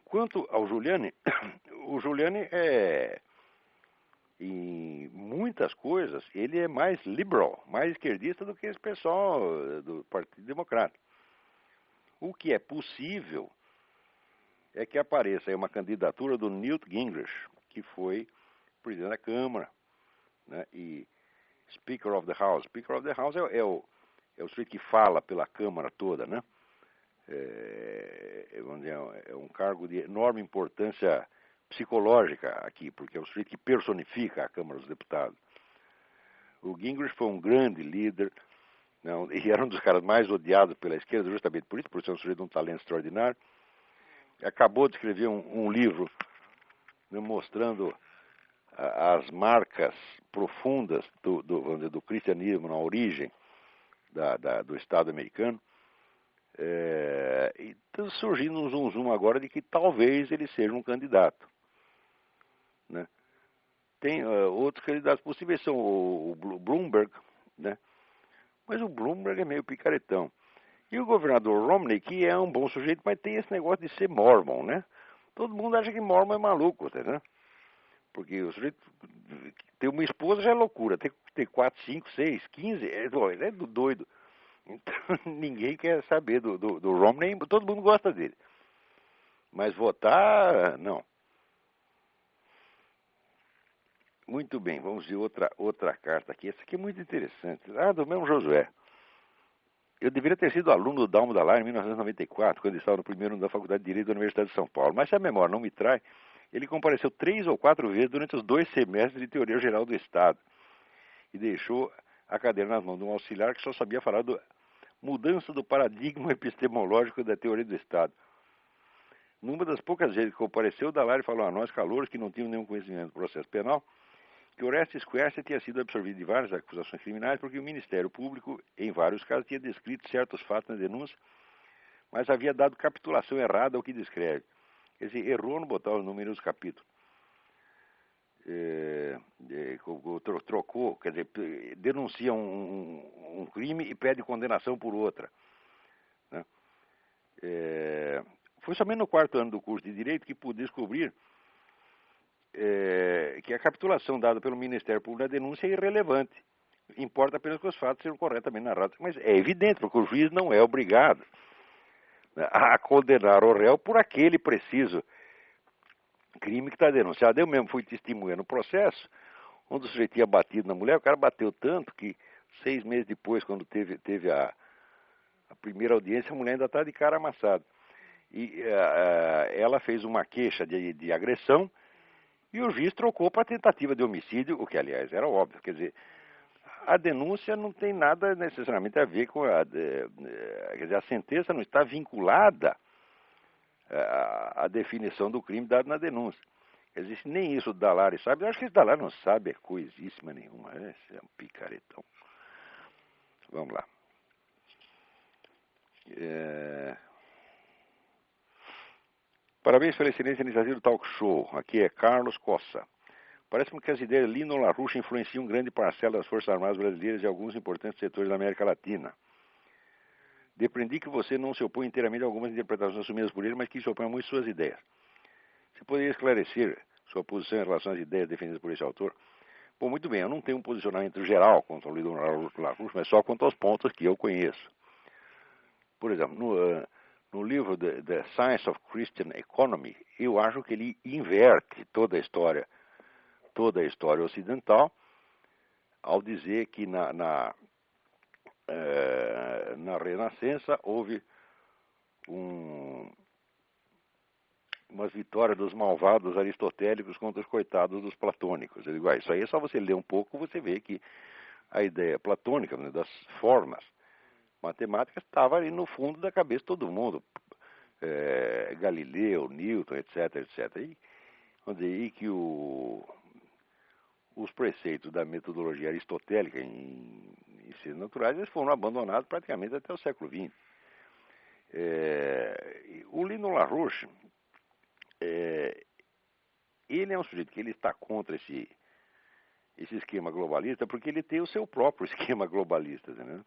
Quanto ao Giuliani, o Giuliani em muitas coisas, ele é mais liberal, mais esquerdista do que esse pessoal do Partido Democrata. O que é possível é que apareça aí uma candidatura do Newt Gingrich, que foi presidente da Câmara, né, e Speaker of the House. Speaker of the House é o sujeito que fala pela Câmara toda, né? É um cargo de enorme importância psicológica aqui, porque é o sujeito que personifica a Câmara dos Deputados. O Gingrich foi um grande líder, não, e era um dos caras mais odiados pela esquerda, justamente por isso, por ser um sujeito de um talento extraordinário. Acabou de escrever um livro, né, mostrando as marcas profundas do cristianismo na origem do Estado americano. E está surgindo um zum agora de que talvez ele seja um candidato. Né? Tem outros candidatos possíveis, são o Bloomberg, né? Mas o Bloomberg é meio picaretão. E o governador Romney, que é um bom sujeito, mas tem esse negócio de ser mormon, né? Todo mundo acha que mormon é maluco, né? Porque o sujeito ter uma esposa já é loucura, ter 4, 5, 6, 15, é doido. Então, ninguém quer saber do Romney, todo mundo gosta dele. Mas votar, não. Muito bem, vamos ver outra carta aqui. Essa aqui é muito interessante. Ah, do mesmo Josué. Eu deveria ter sido aluno do Dalmo da Lara em 1994, quando ele estava no primeiro ano da Faculdade de Direito da Universidade de São Paulo. Mas se a memória não me trai, ele compareceu 3 ou 4 vezes durante os 2 semestres de Teoria Geral do Estado. E deixou a cadeira nas mãos de um auxiliar que só sabia falar da mudança do paradigma epistemológico da teoria do Estado. Numa das poucas vezes que compareceu, o Dalari falou a nós, calouros, que não tinham nenhum conhecimento do processo penal, que Orestes Quercia tinha sido absorvido de várias acusações criminais porque o Ministério Público, em vários casos, tinha descrito certos fatos na denúncia, mas havia dado capitulação errada ao que descreve. Quer dizer, errou no botar os números dos capítulos. Trocou, quer dizer, denuncia um crime e pede condenação por outra. Né? Foi somente no 4º ano do curso de Direito que pude descobrir que a capitulação dada pelo Ministério Público na denúncia é irrelevante. Importa apenas que os fatos sejam corretamente narrados. Mas é evidente, porque o juiz não é obrigado, né, a condenar o réu por aquele preciso crime que está denunciado. Eu mesmo fui testemunha no processo, onde o sujeito tinha batido na mulher, o cara bateu tanto que 6 meses depois, quando teve a primeira audiência, a mulher ainda está de cara amassada. E ela fez uma queixa de agressão e o juiz trocou para tentativa de homicídio, o que, aliás, era óbvio. Quer dizer, a denúncia não tem nada necessariamente a ver com quer dizer, a sentença não está vinculada à definição do crime dado na denúncia. Quer dizer, se nem isso o Dalari sabe, eu acho que esse Dalari não sabe coisíssima nenhuma. Esse é um picaretão. Vamos lá. Parabéns pela excelente iniciativa do Talk Show. Aqui é Carlos Cossa. Parece-me que as ideias de Lino LaRouche influenciam grande parcela das Forças Armadas Brasileiras e alguns importantes setores da América Latina. Depreendi que você não se opõe inteiramente a algumas interpretações assumidas por ele, mas que se opõe a muitas suas ideias. Você poderia esclarecer sua posição em relação às ideias defendidas por esse autor? Bom, muito bem, eu não tenho um posicionamento geral contra o Lino LaRouche, mas só quanto aos pontos que eu conheço. Por exemplo, no livro The Science of Christian Economy, eu acho que ele inverte toda a história ocidental, ao dizer que na Renascença houve umas vitórias dos malvados aristotélicos contra os coitados dos platônicos. Eu digo, isso aí é só você ler um pouco, você vê que a ideia platônica, né, das formas matemáticas estava ali no fundo da cabeça de todo mundo. Galileu, Newton, etc, etc. E que os preceitos da metodologia aristotélica em ciências naturais eles foram abandonados praticamente até o século XX. O Lino LaRouche, ele é um sujeito que ele está contra esse esquema globalista porque ele tem o seu próprio esquema globalista, né?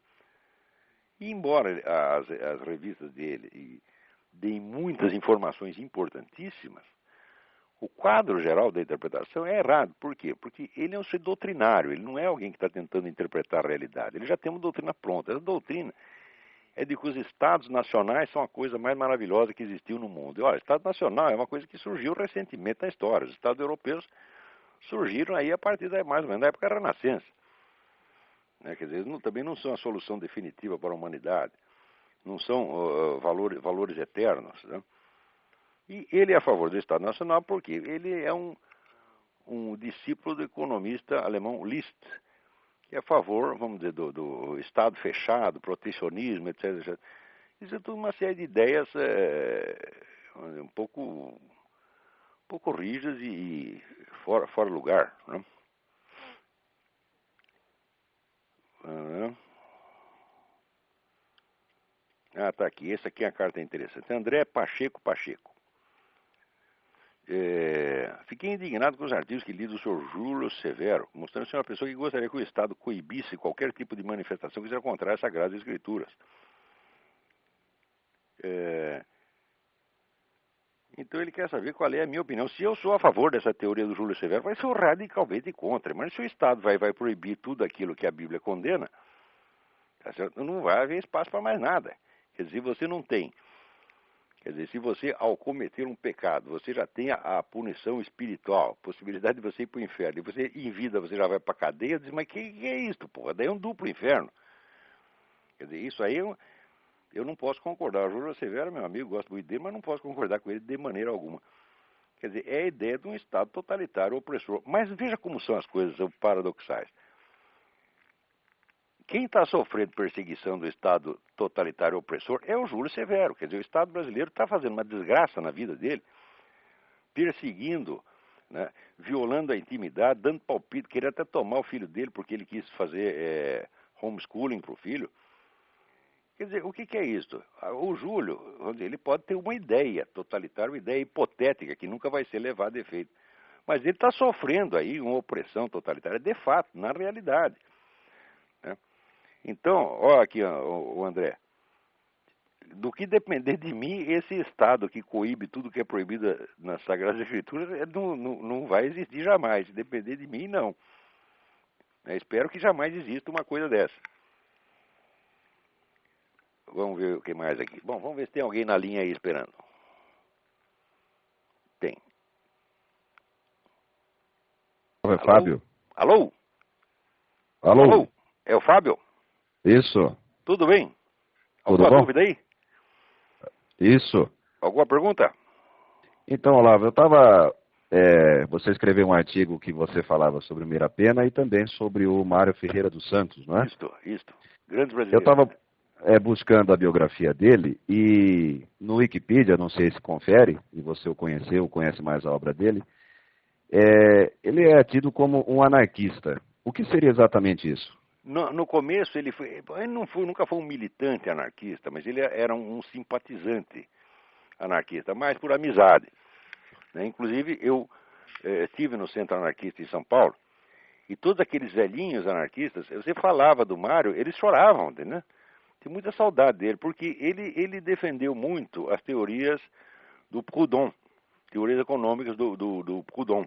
E embora as revistas dele deem muitas informações importantíssimas, o quadro geral da interpretação é errado. Por quê? Porque ele é um ser doutrinário, ele não é alguém que está tentando interpretar a realidade. Ele já tem uma doutrina pronta. Essa doutrina é de que os estados nacionais são a coisa mais maravilhosa que existiu no mundo. E, olha, o estado nacional é uma coisa que surgiu recentemente na história. Os estados europeus surgiram aí a partir mais ou menos da época da Renascença. Quer dizer, eles também não são a solução definitiva para a humanidade. Não são valores eternos, né? E ele é a favor do Estado Nacional porque ele é um discípulo do economista alemão Liszt, que é a favor, vamos dizer, do Estado fechado, protecionismo, etc, etc. Isso é tudo uma série de ideias um pouco rígidas e fora lugar, né? Tá aqui. Essa aqui é a carta interessante. André Pacheco. Fiquei indignado com os artigos que li do Sr. Júlio Severo, mostrando ser uma pessoa que gostaria que o Estado coibisse qualquer tipo de manifestação que seja contrária às Sagradas Escrituras. Então ele quer saber qual é a minha opinião. Se eu sou a favor dessa teoria do Júlio Severo, vai ser radicalmente contra. Mas se o Estado vai proibir tudo aquilo que a Bíblia condena, Tá certo? Não vai haver espaço para mais nada. Quer dizer, você não tem. Quer dizer, se você, ao cometer um pecado, você já tem a punição espiritual, possibilidade de você ir para o inferno, e você, em vida, você já vai para a cadeia, diz, mas que é isso, porra? Daí é um duplo inferno. Quer dizer, isso aí eu não posso concordar. O Júlio Severo, meu amigo, gosto muito dele, mas não posso concordar com ele de maneira alguma. Quer dizer, é a ideia de um Estado totalitário opressor. Mas veja como são as coisas paradoxais. Quem está sofrendo perseguição do Estado totalitário opressor é o Júlio Severo. Quer dizer, o Estado brasileiro está fazendo uma desgraça na vida dele, perseguindo, né, violando a intimidade, dando palpite, querendo até tomar o filho dele porque ele quis fazer homeschooling para o filho. Quer dizer, o que é isso? O Júlio, vamos dizer, ele pode ter uma ideia totalitária, uma ideia hipotética, que nunca vai ser levada a efeito. Mas ele está sofrendo aí uma opressão totalitária, de fato, na realidade. Né? Então, ó aqui, ó, o André, do que depender de mim, esse Estado que coíbe tudo que é proibido nas Sagradas Escrituras não vai existir jamais. Se depender de mim, não. Espero que jamais exista uma coisa dessa. Vamos ver o que mais aqui. Bom, vamos ver se tem alguém na linha aí esperando. Tem. É Fábio. Alô? Alô? Alô? É o Fábio? Isso. Tudo bem? Tudo Alguma bom? dúvida aí? Isso. Alguma pergunta? Então, Olavo, eu estava... você escreveu um artigo que você falava sobre o Mirapena e também sobre o Mário Ferreira dos Santos, não é? Isto. Grandes Eu brasileiros. estava buscando a biografia dele e no Wikipedia, não sei se confere, e você o conheceu, conhece mais a obra dele, ele é tido como um anarquista. O que seria exatamente isso? No começo ele nunca foi um militante anarquista, mas ele era um simpatizante anarquista, mais por amizade. Né? Inclusive eu estive no Centro Anarquista em São Paulo e todos aqueles velhinhos anarquistas, você falava do Mário, eles choravam, né? Tem muita saudade dele, porque ele defendeu muito as teorias do Proudhon, teorias econômicas do Proudhon,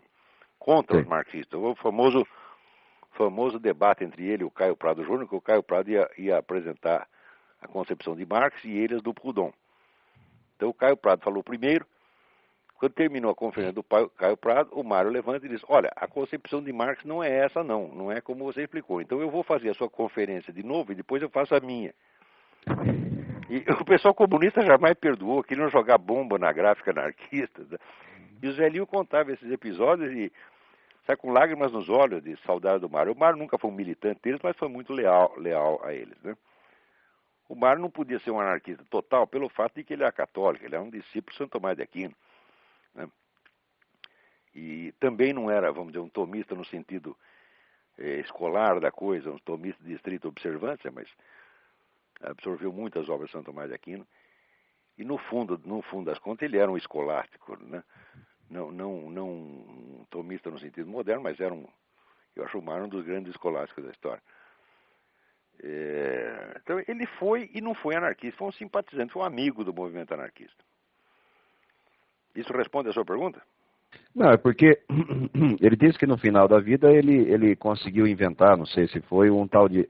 contra os marxistas. O famoso debate entre ele e o Caio Prado Júnior, que o Caio Prado ia apresentar a concepção de Marx e eles do Proudhon. Então o Caio Prado falou primeiro. Quando terminou a conferência do Caio Prado, o Mário levanta e diz, olha, a concepção de Marx não é essa não é como você explicou. Então eu vou fazer a sua conferência de novo e depois eu faço a minha. E o pessoal comunista jamais perdoou, queriam jogar bomba na gráfica anarquista. E os velhinhos contavam esses episódios e sai com lágrimas nos olhos de saudade do Mário. O Mário nunca foi um militante deles, mas foi muito leal a eles, né? O Mário não podia ser um anarquista total pelo fato de que ele era católico, ele era um discípulo de Santo Tomás de Aquino, né? E também não era, vamos dizer, um tomista no sentido escolar da coisa, um tomista de estrita observância, mas absorveu muitas obras de Santo Tomás de Aquino. E no fundo das contas, ele era um escolástico, né? Não um tomista no sentido moderno, mas eu acho o Mário um dos grandes escolásticos da história. Então ele foi e não foi anarquista, foi um simpatizante, foi um amigo do movimento anarquista. Isso responde a sua pergunta? Não, é porque ele disse que no final da vida ele conseguiu inventar, não sei se foi, um tal de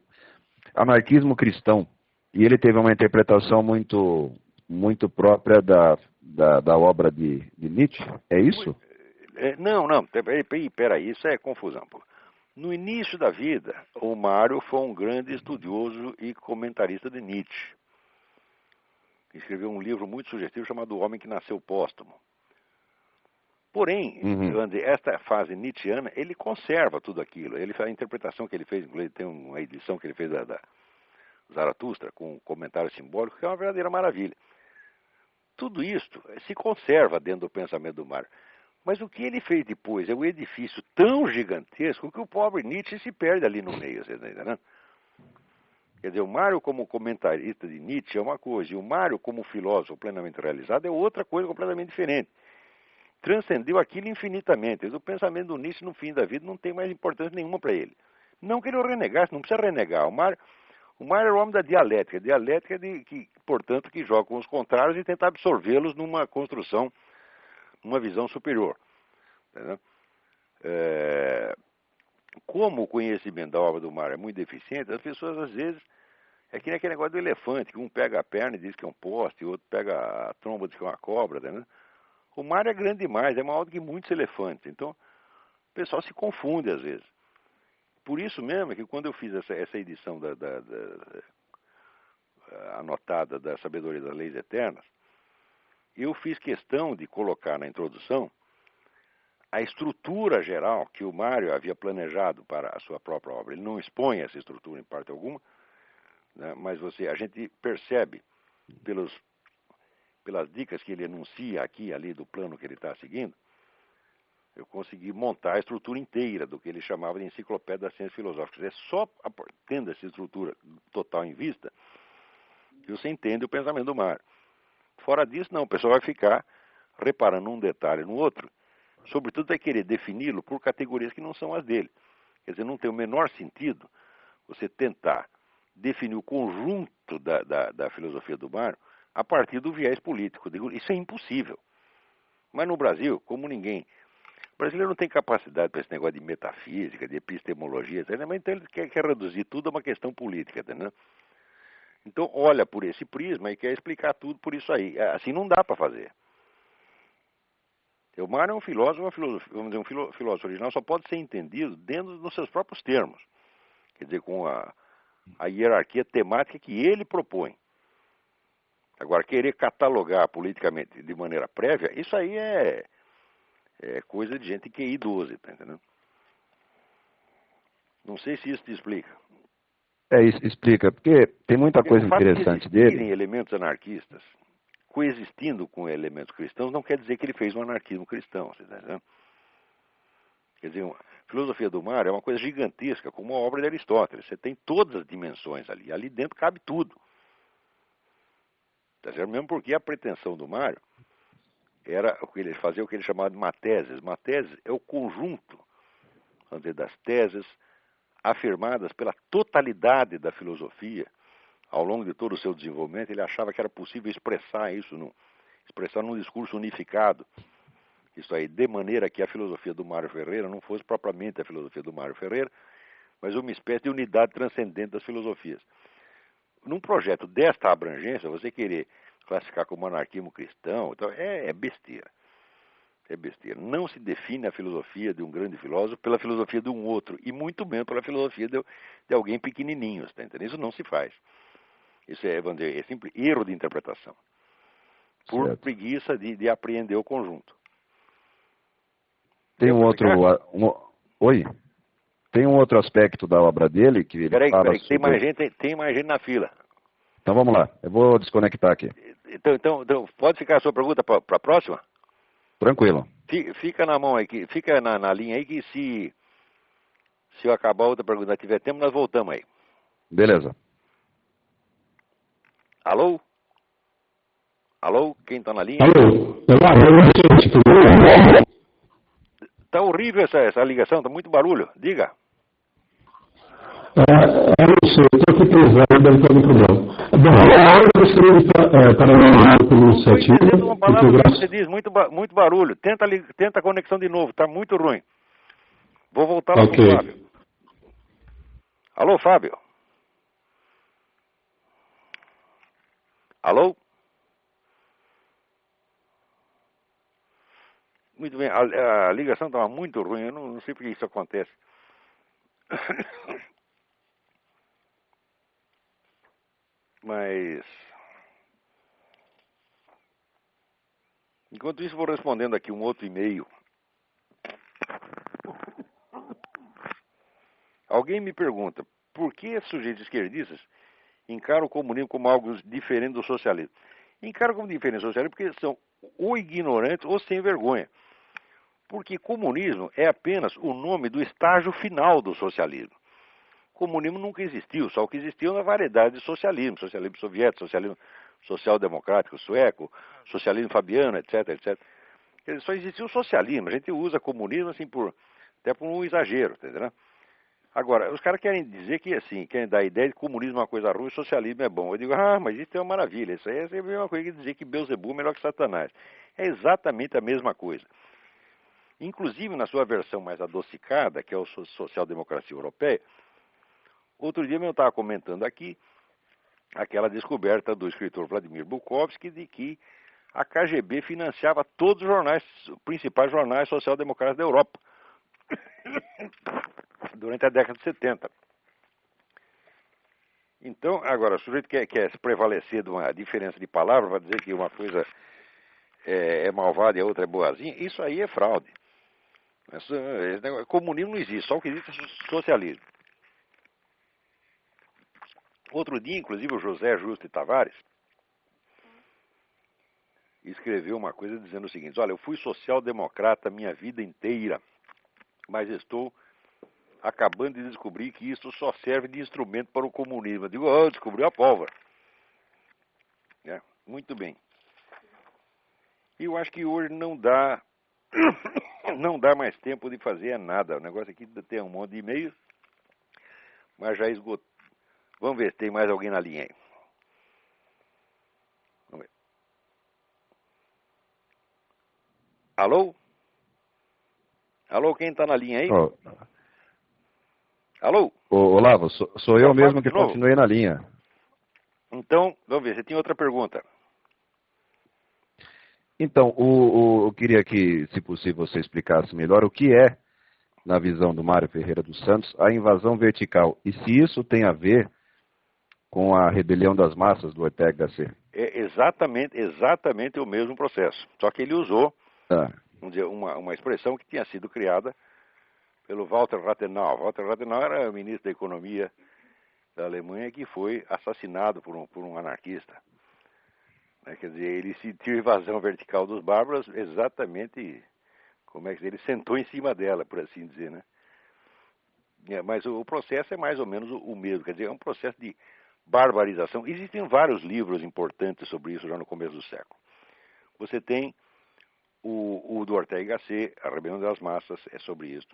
anarquismo cristão. E ele teve uma interpretação muito própria da obra de Nietzsche, é isso? Não, peraí, isso é confusão. Pô. No início da vida, o Mário foi um grande estudioso e comentarista de Nietzsche. Escreveu um livro muito sugestivo chamado O Homem que Nasceu Póstumo. Porém, esta fase nietzschiana, ele conserva tudo aquilo. A interpretação que ele fez, tem uma edição que ele fez da Zaratustra, com um comentário simbólico, que é uma verdadeira maravilha. Tudo isso se conserva dentro do pensamento do Mário. Mas o que ele fez depois é um edifício tão gigantesco que o pobre Nietzsche se perde ali no meio, você está entendendo? Quer dizer, o Mário como comentarista de Nietzsche é uma coisa, e o Mário como filósofo plenamente realizado é outra coisa completamente diferente. Transcendeu aquilo infinitamente. O pensamento do Nietzsche no fim da vida não tem mais importância nenhuma para ele. Não que ele o renegasse, não precisa renegar. O Mário era o homem da dialética. Dialética, portanto, que joga com os contrários e tenta absorvê-los numa construção, numa visão superior. Entendeu? Como o conhecimento da obra do Mário é muito deficiente, as pessoas, às vezes, É que nem aquele negócio do elefante, que um pega a perna e diz que é um poste, o outro pega a tromba e diz que é uma cobra, né? O mar é grande demais, é maior do que muitos elefantes. Então, o pessoal se confunde às vezes. Por isso mesmo é que quando eu fiz essa edição anotada da Sabedoria das Leis Eternas, eu fiz questão de colocar na introdução a estrutura geral que o Mário havia planejado para a sua própria obra. Ele não expõe essa estrutura em parte alguma, né, mas a gente percebe pelas dicas que ele enuncia aqui e ali do plano que ele está seguindo, eu consegui montar a estrutura inteira do que ele chamava de Enciclopédia das Ciências Filosóficas. É só tendo essa estrutura total em vista que você entende o pensamento do Mário. Fora disso, não, o pessoal vai ficar reparando um detalhe no outro, sobretudo vai querer defini-lo por categorias que não são as dele. Quer dizer, não tem o menor sentido você tentar definir o conjunto da filosofia do Mário a partir do viés político. Isso é impossível. Mas no Brasil, como ninguém... O brasileiro não tem capacidade para esse negócio de metafísica, de epistemologia, etc. Mas então ele quer reduzir tudo a uma questão política, entendeu? Então olha por esse prisma e quer explicar tudo por isso aí. Assim não dá para fazer. O Mário é um filósofo, vamos dizer, um filósofo original só pode ser entendido dentro dos seus próprios termos. Quer dizer, com a hierarquia temática que ele propõe. Agora, querer catalogar politicamente de maneira prévia, isso aí é coisa de gente que é idosa, tá entendendo? Não sei se isso te explica. Isso explica, porque tem muita coisa interessante dele. Existirem elementos anarquistas coexistindo com elementos cristãos não quer dizer que ele fez um anarquismo cristão, você tá entendendo? Quer dizer, a filosofia do Mário é uma coisa gigantesca, como a obra de Aristóteles. Você tem todas as dimensões ali. Ali dentro cabe tudo. Tá certo? Mesmo porque a pretensão do Mário era fazer o que ele chamava de mateses. Mateses é o conjunto, vamos dizer, das teses afirmadas pela totalidade da filosofia ao longo de todo o seu desenvolvimento. Ele achava que era possível expressar isso, expressar num discurso unificado. Isso aí, de maneira que a filosofia do Mário Ferreira não fosse propriamente a filosofia do Mário Ferreira, mas uma espécie de unidade transcendente das filosofias. Num projeto desta abrangência, você querer classificar como anarquismo cristão, então é besteira. É besteira. Não se define a filosofia de um grande filósofo pela filosofia de um outro, e muito menos pela filosofia de alguém pequenininho, tá entendendo? Isso não se faz. Isso vamos dizer, é simples erro de interpretação. Por Certo. preguiça de apreender o conjunto. Tem um outro... Oi? Tem um outro aspecto da obra dele que ele Peraí, fala tem mais gente na fila. Então vamos lá, eu vou desconectar aqui. Então pode ficar a sua pergunta para a próxima? Tranquilo. Fica na mão aí, fica na linha aí que se eu acabar a outra pergunta tiver tempo, nós voltamos aí. Beleza. Alô? Alô? Quem está na linha? Alô? Tá horrível essa ligação, tá muito barulho. Diga. Eu não sei, eu estou aqui precisando, deve ter algum problema. Bom, eu gostaria de parabenizar pela iniciativa. Uma palavra que você diz, muito barulho. Tenta a conexão de novo, tá muito ruim. Vou voltar lá pro Fábio. Alô, Fábio? Alô? Muito bem, a ligação estava muito ruim, eu não sei por que isso acontece. Mas, enquanto isso, vou respondendo aqui um outro e-mail. Alguém me pergunta, por que sujeitos esquerdistas encaram o comunismo como algo diferente do socialismo? Encaram como diferente do socialismo porque são ou ignorantes ou sem vergonha. Porque comunismo é apenas o nome do estágio final do socialismo. Comunismo nunca existiu, só o que existiu é uma variedade de socialismo. Socialismo soviético, socialismo social-democrático sueco, socialismo fabiano, etc, etc. Quer dizer, só existiu o socialismo. A gente usa comunismo assim até por um exagero, entendeu? Agora, os caras querem dizer que assim, querem dar a ideia de que comunismo é uma coisa ruim e socialismo é bom. Eu digo, mas isso é uma maravilha. Isso aí é a mesma coisa que dizer que Beelzebub é melhor que Satanás. É exatamente a mesma coisa. Inclusive, na sua versão mais adocicada, que é a social-democracia europeia, outro dia eu estava comentando aqui aquela descoberta do escritor Vladimir Bukovsky de que a KGB financiava todos os jornais, os principais jornais social-democratas da Europa, durante a década de 70. Então, agora, o sujeito quer se prevalecer de uma diferença de palavras, vai dizer que uma coisa é malvada e a outra é boazinha, isso aí é fraude. Comunismo não existe, só o que existe é socialismo. Outro dia, inclusive, o José Justo de Tavares escreveu uma coisa dizendo o seguinte: olha, eu fui social-democrata minha vida inteira, mas estou acabando de descobrir que isso só serve de instrumento para o comunismo. Eu digo, descobriu a pólvora. Muito bem. E eu acho que hoje não dá mais tempo de fazer nada. O negócio aqui tem um monte de e-mails, mas já esgotou. Vamos ver se tem mais alguém na linha aí. Vamos ver. Alô? Alô, quem está na linha aí? Oh. Alô? Olavo, sou eu mesmo que continuei na linha. Então, vamos ver, você tem outra pergunta. Então, eu queria que, se possível, você explicasse melhor o que é, na visão do Mário Ferreira dos Santos, a invasão vertical. E se isso tem a ver com a rebelião das massas do Ortega Gasset. É exatamente o mesmo processo. Só que ele usou vamos dizer, uma expressão que tinha sido criada pelo Walter Rathenau. Walter Rathenau era o ministro da Economia da Alemanha que foi assassinado por um anarquista. Quer dizer, ele sentiu invasão vertical dos bárbaros exatamente como é que ele sentou em cima dela, por assim dizer, né? Mas o processo é mais ou menos o mesmo, quer dizer, é um processo de barbarização. Existem vários livros importantes sobre isso já no começo do século. Você tem o do Ortega Gasset, A Rebelião das Massas, é sobre isso.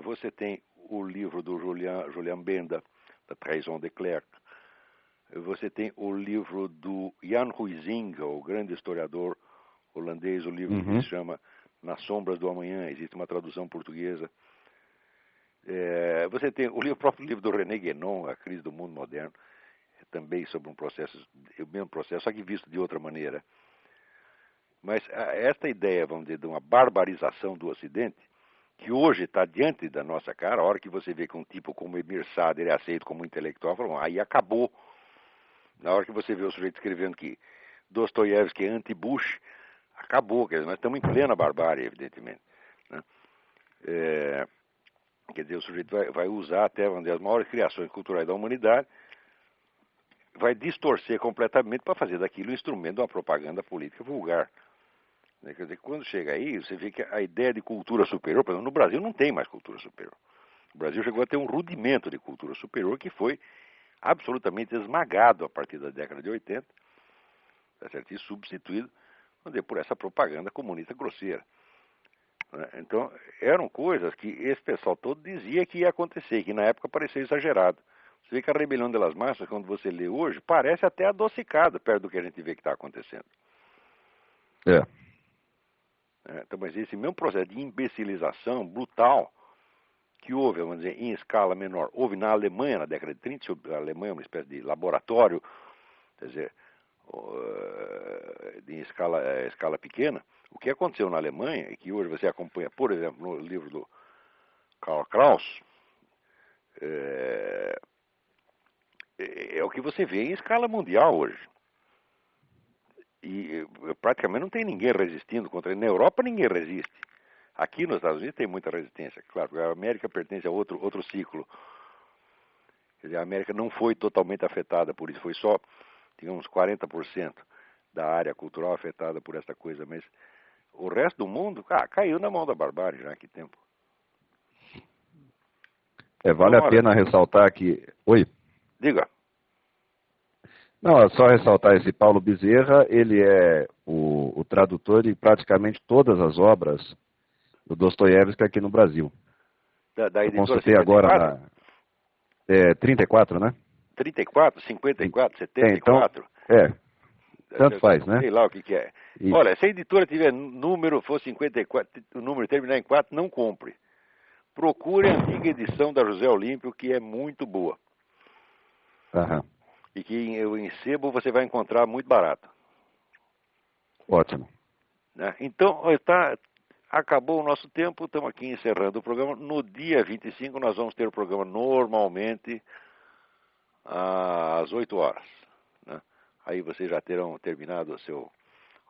Você tem o livro do Julian Benda, da Trahison de Klerk. Você tem o livro do Jan Huizinga, o grande historiador holandês, o livro que se chama Nas Sombras do Amanhã, existe uma tradução portuguesa. Você tem o próprio livro do René Guénon, A Crise do Mundo Moderno, também sobre o mesmo processo, só que visto de outra maneira. Mas esta ideia, vamos dizer, de uma barbarização do Ocidente, que hoje está diante da nossa cara, a hora que você vê que um tipo como Emir Sader é aceito como intelectual, aí acabou. Na hora que você vê o sujeito escrevendo que Dostoiévski é anti-Bush, acabou. Quer dizer, nós estamos em plena barbárie, evidentemente. Né? Quer dizer, o sujeito vai usar até uma das maiores criações culturais da humanidade, vai distorcer completamente para fazer daquilo um instrumento de uma propaganda política vulgar. Quer dizer, quando chega aí, você vê que a ideia de cultura superior, por exemplo, no Brasil não tem mais cultura superior. O Brasil chegou a ter um rudimento de cultura superior que foi absolutamente esmagado a partir da década de 80, tá certo? E substituído por essa propaganda comunista grosseira. Então, eram coisas que esse pessoal todo dizia que ia acontecer, que na época parecia exagerado. Você vê que a rebelião das massas, quando você lê hoje, parece até adocicada perto do que a gente vê que está acontecendo. Então, mas esse mesmo processo de imbecilização brutal que houve, vamos dizer, em escala menor, houve na Alemanha na década de 30, a Alemanha é uma espécie de laboratório, quer dizer, em escala pequena. O que aconteceu na Alemanha, e que hoje você acompanha, por exemplo, no livro do Karl Kraus, é o que você vê em escala mundial hoje. E praticamente não tem ninguém resistindo contra ele. Na Europa ninguém resiste. Aqui nos Estados Unidos tem muita resistência. Claro, a América pertence a outro ciclo. Quer dizer, a América não foi totalmente afetada por isso. Foi só, digamos, 40% da área cultural afetada por essa coisa. Mas o resto do mundo, caiu na mão da barbárie já há que tempo. Vale a pena ressaltar que... Oi? Diga. Não, é só ressaltar esse Paulo Bezerra, ele é o tradutor de praticamente todas as obras do Dostoiévski aqui no Brasil. Da editora consultei 54? Agora na 34, né? 34, 54, 74? Tanto faz, né? Sei lá o que é. E... Olha, se a editora tiver número, for 54, o número terminar em 4, não compre. Procure a antiga edição da José Olímpio, que é muito boa. Aham. E que em sebo você vai encontrar muito barato. Ótimo. Né? Então, acabou o nosso tempo, estamos aqui encerrando o programa. No dia 25 nós vamos ter o programa normalmente às 8 horas. Né? Aí vocês já terão terminado o seu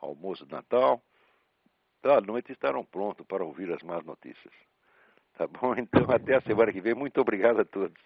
almoço de Natal. À noite estarão prontos para ouvir as más notícias. Tá bom? Então, até a semana que vem. Muito obrigado a todos.